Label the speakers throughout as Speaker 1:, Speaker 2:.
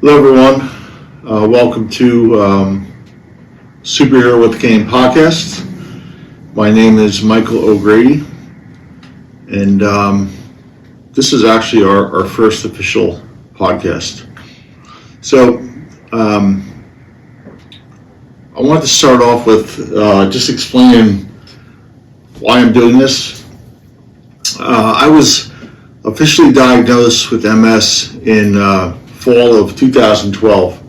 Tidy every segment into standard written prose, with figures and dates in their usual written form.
Speaker 1: Hello, everyone. Welcome to Superhero with the Cane podcast. My name is Michael O'Grady, and this is actually our first official podcast. So, I wanted to start off with just explaining why I'm doing this. I was officially diagnosed with MS in fall of 2012.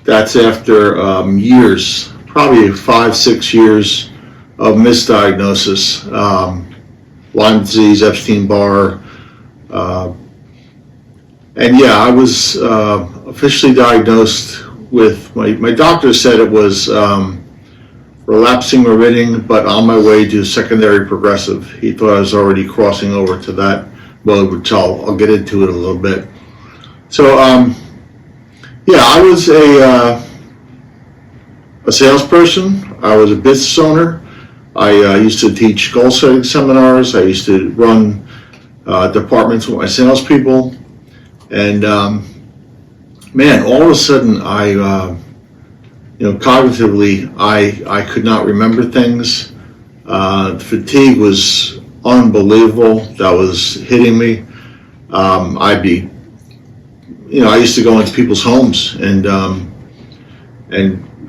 Speaker 1: That's after years, probably 5-6 years of misdiagnosis, Lyme disease, Epstein-Barr, and yeah, I was officially diagnosed with, my doctor said it was relapsing remitting, but on my way to secondary progressive. He thought I was already crossing over to that mode, which I'll get into it a little bit. So, yeah, I was a salesperson. I was a business owner. I used to teach goal setting seminars. I used to run departments with my salespeople. And, man, all of a sudden cognitively, I could not remember things. The fatigue was unbelievable. That was hitting me. I used to go into people's homes and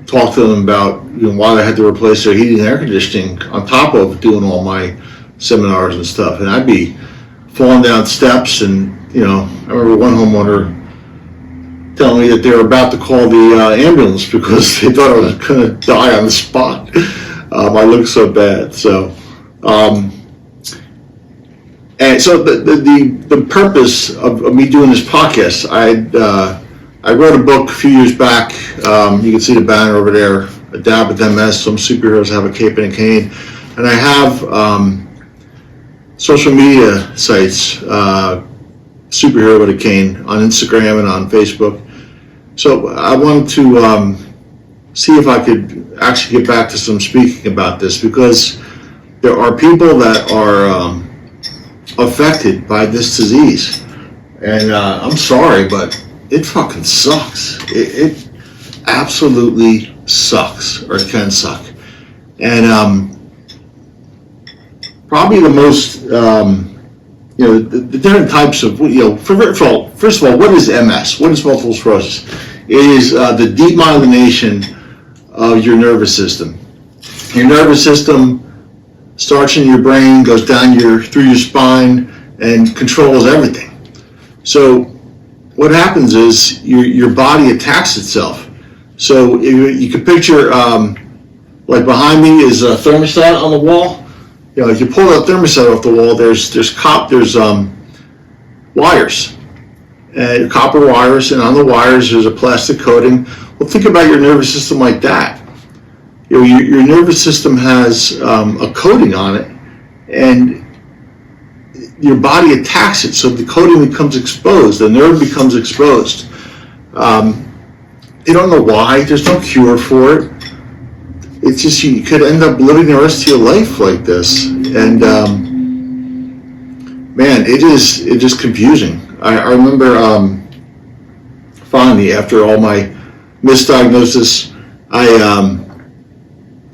Speaker 1: talk to them about why they had to replace their heating and air conditioning on top of doing all my seminars and stuff. And I'd be falling down steps, and I remember one homeowner telling me that they were about to call the ambulance because they thought I was going to die on the spot. I looked so bad. So. And so the purpose of me doing this podcast, I wrote a book a few years back. You can see the banner over there, A Dab with MS, Some Superheroes Have a Cape and a Cane. And I have social media sites, Superhero with a Cane, on Instagram and on Facebook. So I wanted to see if I could actually get back to some speaking about this, because there are people that are affected by this disease, and I'm sorry, but it fucking sucks. It absolutely sucks, or it can suck. And probably the most the different types of first of all, what is MS? What is multiple sclerosis? It is the demyelination of your nervous system. Your nervous system starts in your brain, goes down through your spine, and controls everything. So what happens is your body attacks itself. So you can picture, like behind me is a thermostat on the wall. If you pull that thermostat off the wall, there's wires, and copper wires, and on the wires there's a plastic coating. Well, think about your nervous system like that. Your nervous system has a coating on it, and your body attacks it, so the coating becomes exposed, the nerve becomes exposed. They don't know why, there's no cure for it. It's just you could end up living the rest of your life like this, and man, it is confusing. I remember finally, after all my misdiagnosis,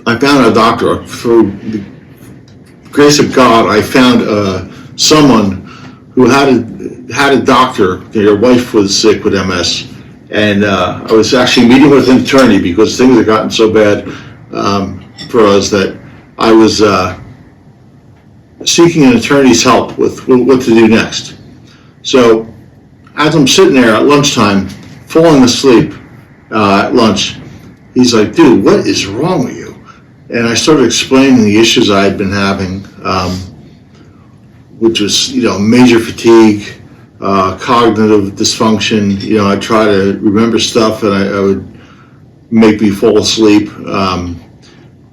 Speaker 1: I found a doctor. Through the grace of God, I found someone who had a doctor. Their wife was sick with MS, and I was actually meeting with an attorney because things had gotten so bad for us that I was seeking an attorney's help with what to do next. So as I'm sitting there at lunchtime, falling asleep at lunch, he's like, "Dude, what is wrong with you?" And I started explaining the issues I had been having, which was, major fatigue, cognitive dysfunction. I try to remember stuff, and I would make me fall asleep,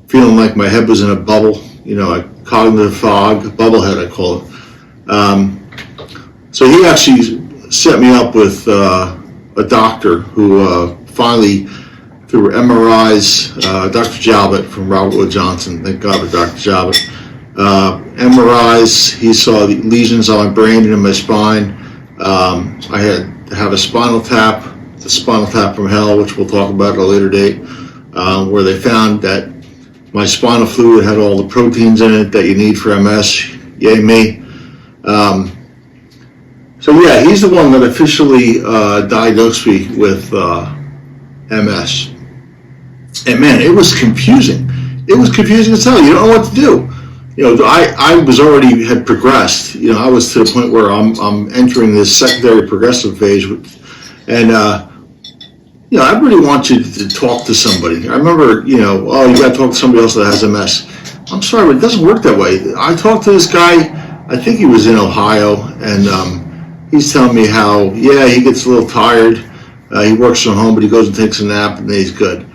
Speaker 1: feeling like my head was in a bubble, a cognitive fog, bubblehead, I call it. So he actually set me up with a doctor who finally, through MRIs, Dr. Jalbert from Robert Wood Johnson, thank God for Dr. Jalbert. MRIs, he saw the lesions on my brain and in my spine. I had to have a spinal tap spinal tap from hell, which we'll talk about at a later date, where they found that my spinal fluid had all the proteins in it that you need for MS. Yay me. So yeah, he's the one that officially diagnosed me with MS. And man, it was confusing. It was confusing as hell. You don't know what to do. I was already had progressed. I was to the point where I'm entering this secondary progressive phase, and I really want you to talk to somebody. I remember, you got to talk to somebody else that has MS. I'm sorry, but it doesn't work that way. I talked to this guy. I think he was in Ohio, and he's telling me how, he gets a little tired. He works from home, but he goes and takes a nap, and then he's good.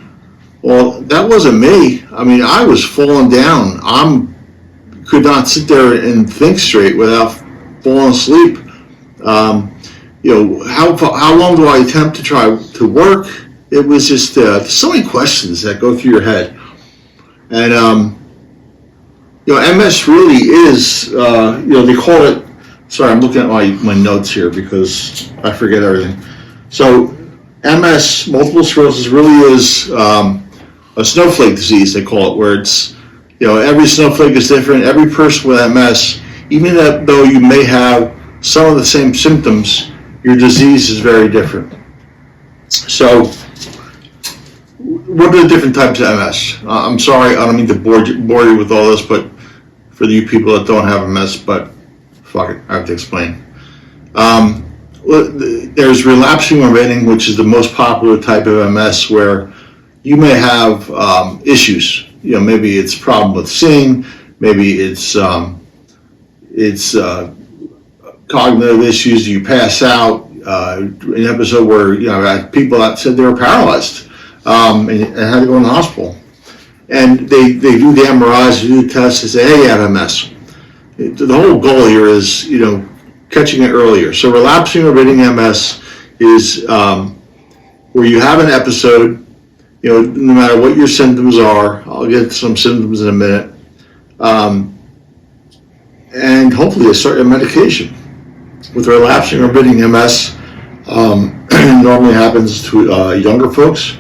Speaker 1: Well, that wasn't me. I mean, I was falling down. Could not sit there and think straight without falling asleep. How long do I attempt to try to work? It was just so many questions that go through your head. And MS really is, they call it. Sorry, I'm looking at my notes here because I forget everything. So MS, multiple sclerosis, really is a snowflake disease, they call it, where it's, every snowflake is different. Every person with MS, even though you may have some of the same symptoms, your disease is very different. So, what are the different types of MS? I'm sorry, I don't mean to bore you with all this, but for you people that don't have MS, but fuck it, I have to explain. There's relapsing remitting, which is the most popular type of MS, where you may have issues. Maybe it's a problem with seeing, maybe it's cognitive issues. You pass out. An episode where I had people that said they were paralyzed and had to go in the hospital, and they do the MRIs, they do the tests, they say, hey, you have MS. The whole goal here is catching it earlier. So relapsing remitting MS is where you have an episode. No matter what your symptoms are, I'll get some symptoms in a minute, and hopefully you start your medication. With relapsing or remitting MS, normally happens to younger folks.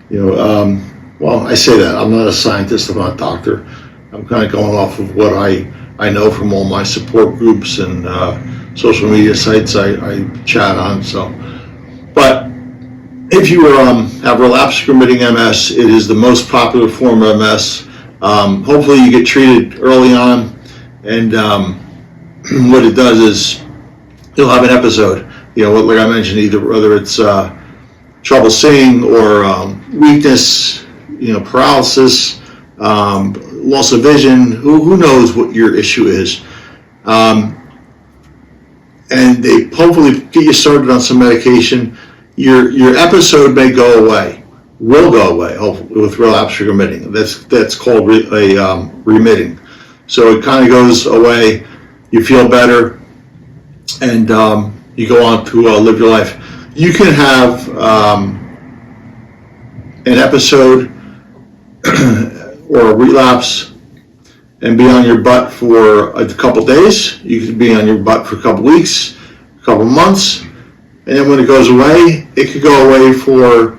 Speaker 1: Well, I say that. I'm not a scientist, I'm not a doctor. I'm kind of going off of what I know from all my support groups and social media sites I chat on. But if you have relapsing remitting MS, it is the most popular form of MS. Hopefully you get treated early on, and what it does is you'll have an episode, like I mentioned, whether it's trouble seeing or weakness, paralysis, loss of vision, who knows what your issue is. And they hopefully get you started on some medication. Your episode may go away, will go away, hopefully, with relapsing remitting. That's called remitting. So it kind of goes away, you feel better, and you go on to live your life. You can have an episode or a relapse and be on your butt for a couple days. You could be on your butt for a couple weeks, a couple months, and then when it goes away, it could go away for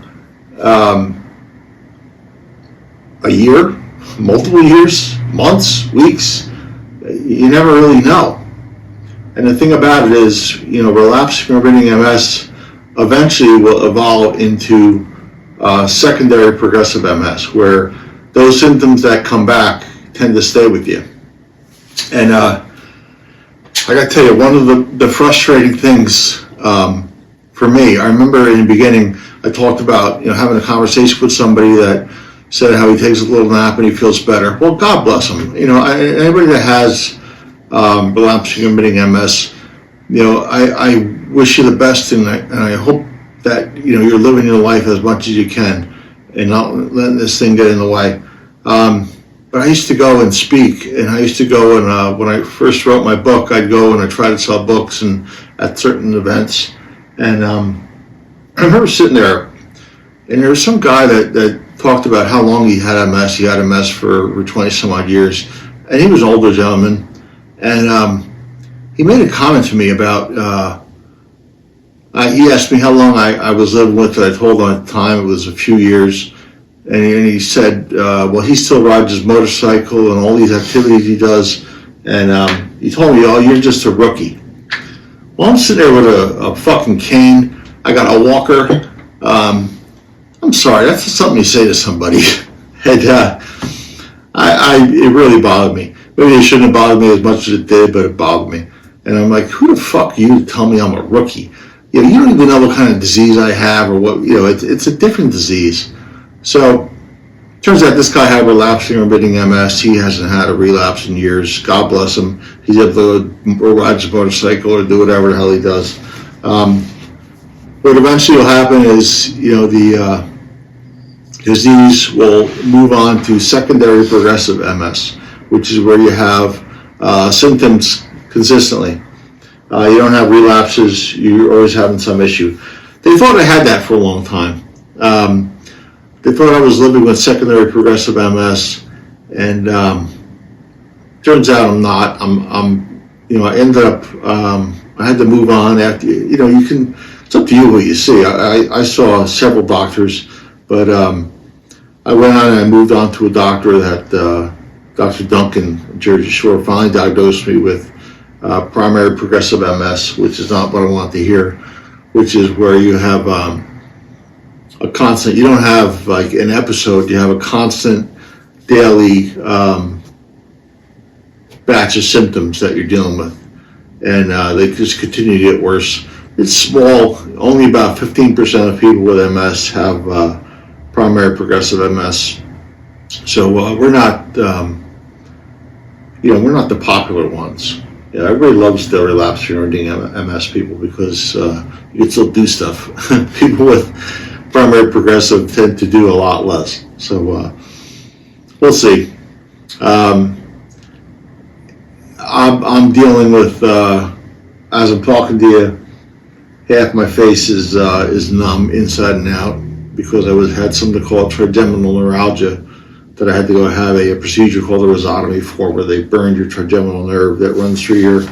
Speaker 1: a year, multiple years, months, weeks. You never really know. And the thing about it is, relapsing remitting MS eventually will evolve into secondary progressive MS, where those symptoms that come back tend to stay with you. And I got to tell you, one of the frustrating things for me, I remember in the beginning, I talked about having a conversation with somebody that said how he takes a little nap and he feels better. Well, God bless him. Anybody that has relapsing remitting MS, I wish you the best, and I hope that you're living your life as much as you can and not letting this thing get in the way. But I used to go and speak, and I used to go and when I first wrote my book, I'd go and I tried to sell books and at certain events, and I remember sitting there, and there was some guy that talked about how long he had MS. He had MS for 20 some odd years, and he was an older gentleman, and he made a comment to me about He asked me how long I was living with it. I told him at the time it was a few years. And he said, well, he still rides his motorcycle and all these activities he does. And he told me, oh, you're just a rookie. Well, I'm sitting there with a fucking cane. I got a walker. I'm sorry, that's something you say to somebody. And it really bothered me. Maybe it shouldn't have bothered me as much as it did, but it bothered me. And I'm like, who the fuck are you to tell me I'm a rookie? You don't even know what kind of disease I have or what, it's a different disease. So, turns out this guy had relapsing remitting MS. He hasn't had a relapse in years. God bless him. He's able to ride his motorcycle or do whatever the hell he does. What eventually will happen is, the disease will move on to secondary progressive MS, which is where you have symptoms consistently. You don't have relapses. You're always having some issue. They thought I had that for a long time. They thought I was living with secondary progressive MS, and turns out I'm not. I ended up. I had to move on after. You can. It's up to you who you see. I saw several doctors, but I went on and I moved on to a doctor that Dr. Duncan, Jersey Shore, finally diagnosed me with primary progressive MS, which is not what I want to hear, which is where you have a constant, you don't have like an episode, you have a constant daily batch of symptoms that you're dealing with, and they just continue to get worse. It's small, only about 15% of people with MS have primary progressive MS, so we're not, we're not the popular ones. Everybody loves the relapsing remitting MS people because you can still do stuff. People with primary progressive tend to do a lot less. So we'll see. I'm dealing with, as I'm talking to you, half my face is numb inside and out because I had something called trigeminal neuralgia that I had to go have a procedure called a rhizotomy for, where they burned your trigeminal nerve that runs through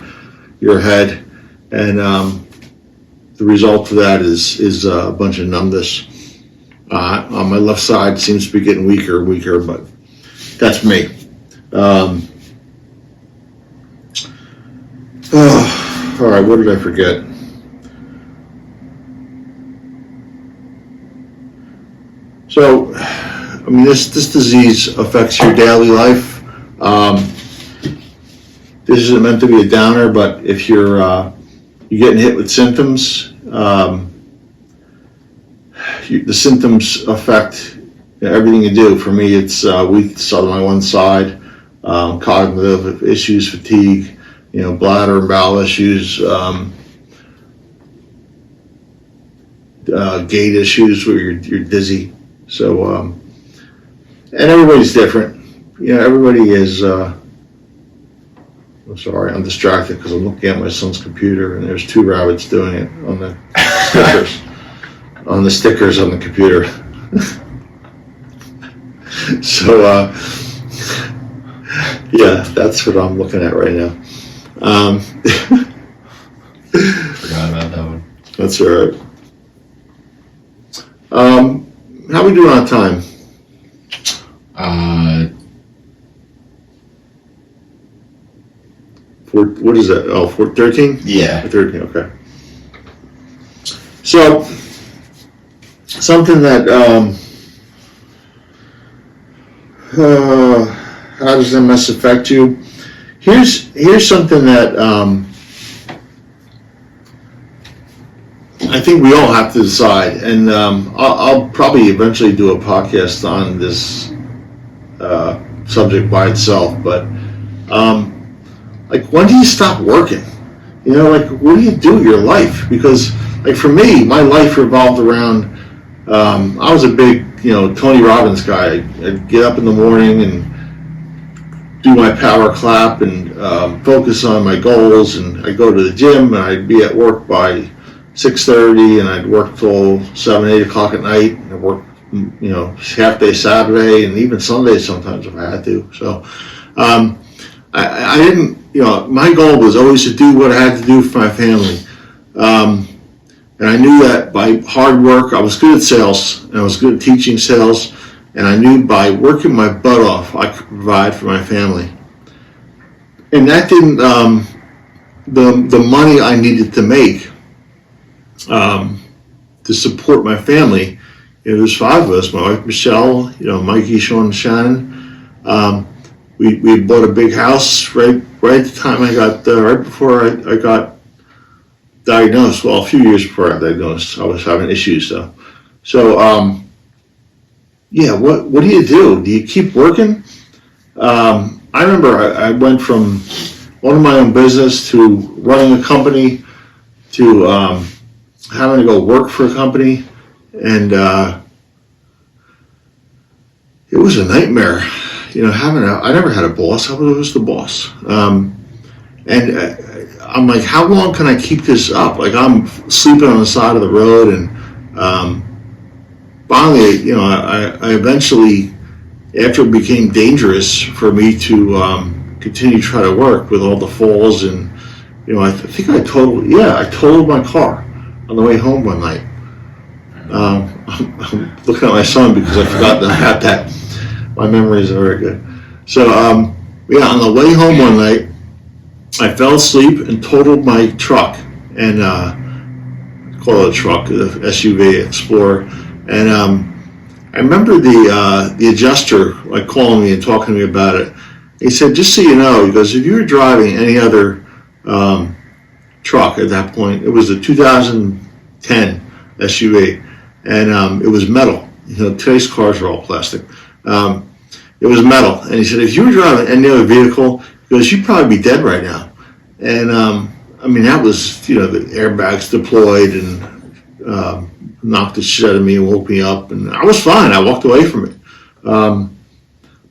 Speaker 1: your head, and the result of that is a bunch of numbness. On my left side seems to be getting weaker and weaker, but that's me. All right, what did I forget? So, this disease affects your daily life. This isn't meant to be a downer, but if you're getting hit with symptoms, the symptoms affect everything you do. For me, it's weakness on my one side, cognitive issues, fatigue, bladder and bowel issues, gait issues where you're dizzy. So, and everybody's different. Everybody is, I'm sorry, I'm distracted because I'm looking at my son's computer and there's two rabbits doing it on the stickers, on the computer. So, yeah, that's what I'm looking at right now.
Speaker 2: Forgot about that one.
Speaker 1: That's all right. How we doing on time? What is that? Oh, 13?
Speaker 2: Yeah.
Speaker 1: 13, okay. So, something that, how does MS affect you? Here's something that I think we all have to decide, and I'll probably eventually do a podcast on this subject by itself, but like, when do you stop working? What do you do with your life? Because, like, for me, my life revolved around, I was a big, Tony Robbins guy. I'd get up in the morning and do my power clap and focus on my goals, and I'd go to the gym, and I'd be at work by 6:30, and I'd work till 7, 8 o'clock at night. I worked, half day Saturday and even Sunday sometimes if I had to. So I didn't, my goal was always to do what I had to do for my family. And I knew that by hard work, I was good at sales, and I was good at teaching sales, and I knew by working my butt off, I could provide for my family. And that didn't, the money I needed to make to support my family, there's 5 of us, my wife Michelle, Mikey, Sean, and Shannon. We bought a big house right at the time I got, right before I got diagnosed. Well, a few years before I got diagnosed, I was having issues though. So, what do you do? Do you keep working? I remember I went from owning my own business to running a company to having to go work for a company, and it was a nightmare. I never had a boss. I was the boss. And I'm like, how long can I keep this up? Like, I'm sleeping on the side of the road, and finally, I eventually, after it became dangerous for me to continue to try to work with all the falls, and I think I totaled my car on the way home one night. I'm looking at my son because I forgot about that. My memories are very good. So, on the way home one night, I fell asleep and totaled my truck, and call it a truck, the SUV Explorer. And I remember the adjuster calling me and talking to me about it. He said, just so you know, he goes, if you were driving any other truck at that point, it was a 2010 SUV, and it was metal. Today's cars are all plastic. It was metal, and he said, if you were driving any other vehicle, he goes, you'd probably be dead right now. And that was, the airbags deployed and knocked the shit out of me and woke me up, and I was fine. I walked away from it.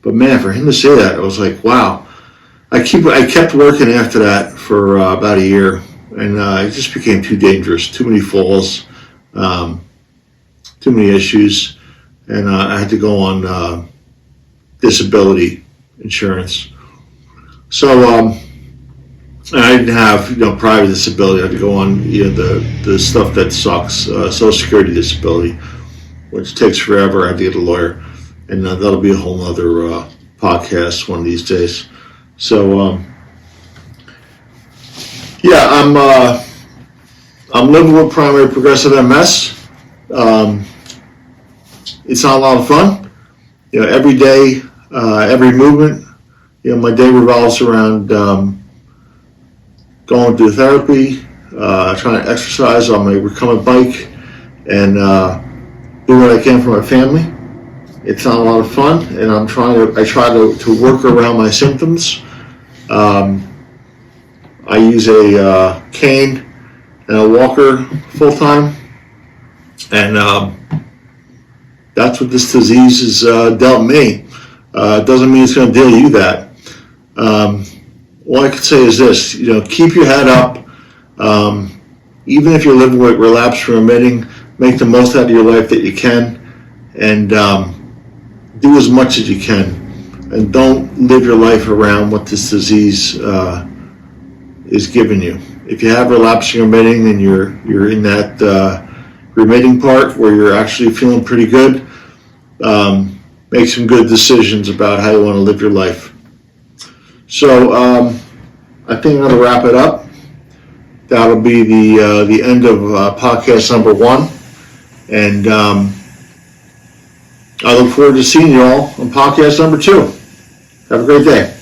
Speaker 1: But man, for him to say that, I was like, wow. I kept working after that for about a year, and it just became too dangerous. Too many falls, too many issues, and I had to go on disability insurance. So I didn't have private disability. I had to go on the stuff that sucks, Social Security disability, which takes forever. I had to get a lawyer, and that'll be a whole other podcast one of these days. So I'm living with primary progressive MS. It's not a lot of fun. Every day, every movement, my day revolves around going to therapy, trying to exercise on my recumbent bike, and do what I can for my family. It's not a lot of fun, and I try to work around my symptoms. I use a cane and a walker full time, and that's what this disease has dealt me. It doesn't mean it's going to deal you that. All I can say is this: keep your head up. Even if you're living with relapse remitting, make the most out of your life that you can, and do as much as you can, and don't live your life around what this disease is giving you. If you have relapsing remitting and you're in that remitting part where you're actually feeling pretty good, make some good decisions about how you want to live your life. So I think I'm going to wrap it up. That'll be the end of podcast number 1, and I look forward to seeing you all on podcast number 2. Have a great day.